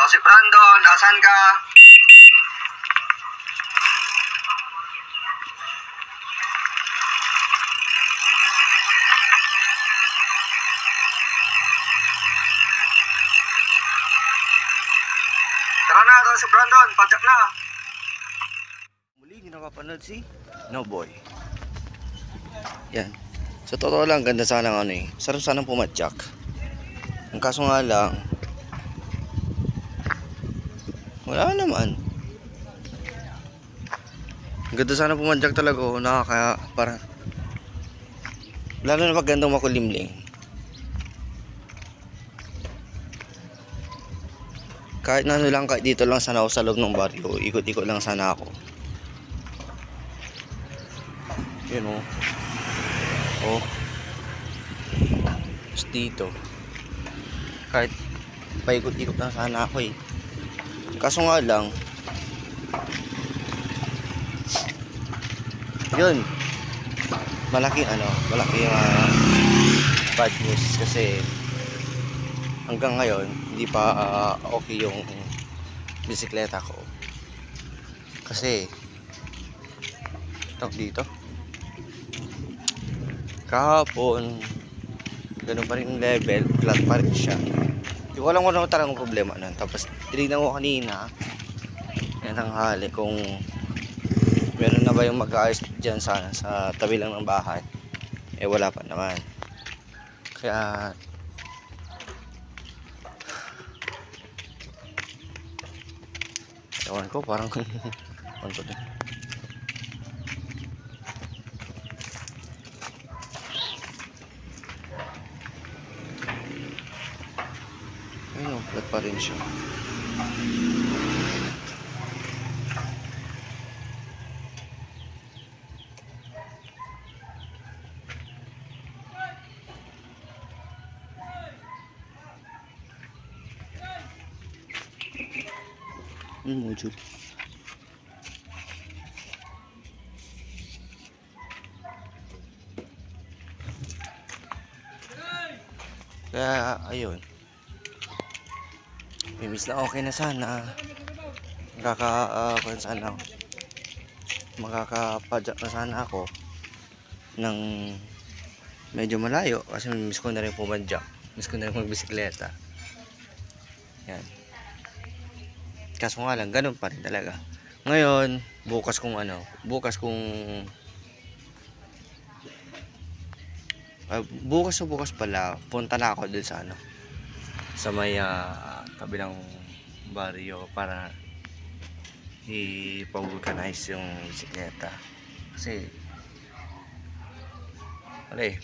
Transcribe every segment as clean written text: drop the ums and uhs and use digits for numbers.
si Brandon, asan ka? Tara na, ito si Brandon, padyak na. Muli, hindi nakapanood si No Boy. Yan. Sa totoo lang, ganda sana ng ano eh. Sarap sanang pumadyak. Ang kaso nga lang, wala naman. Ang ganda sana pumadyak talaga oh. Nakaka, parang, lalo na pag gandang makulimling. Kahit na ano lang, kahit dito lang sana ako sa loob ng baryo, ikot-ikot lang sana ako. Yun oh. Oh. Tapos dito. Kahit paikot-ikot lang sana ako eh. Kaso nga lang, yun. Malaking bad news kasi hanggang ngayon hindi pa okay yung bisikleta ko. Kasi tawag dito. Kahapon ganun pa rin yung level, flat pa rin siya. Hindi ko alam kung ano talagang problema nun. Tapos tinignan ko kanina yan tanghali kung meron na ba yung mag-aayos dyan sa tabi lang ng bahay. Eh wala pa naman. Kaya ewan ko parang ewan ko din. Ayun, flat pa rin siya. Module. Kaya ayun, mimis na okay na sana. Makakapadyak na sana ako ng medyo malayo kasi miss ko na rin pumadyak, miss ko na rin magbisikleta. Yan. Kaso nga lang, ganun pa rin talaga. Ngayon, bukas kung bukas pala, punta na ako dun sa sa may tabi ng baryo para i-vulcanize yung bisikleta. Kasi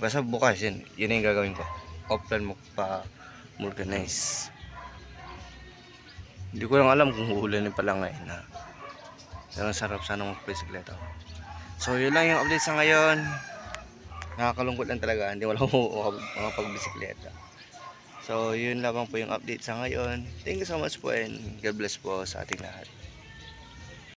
basta bukas yun yung gagawin ko. Off-plan mo pa vulcanize. Hindi ko lang alam kung uulanin pala ngayon na. Pero sarap sana mag-bisikleta. So yun lang yung update sa ngayon. Nakakalungkot lang talaga, hindi wala mga pagbisikleta. So yun lamang po yung update sa ngayon. Thank you so much po and God bless po sa ating lahat.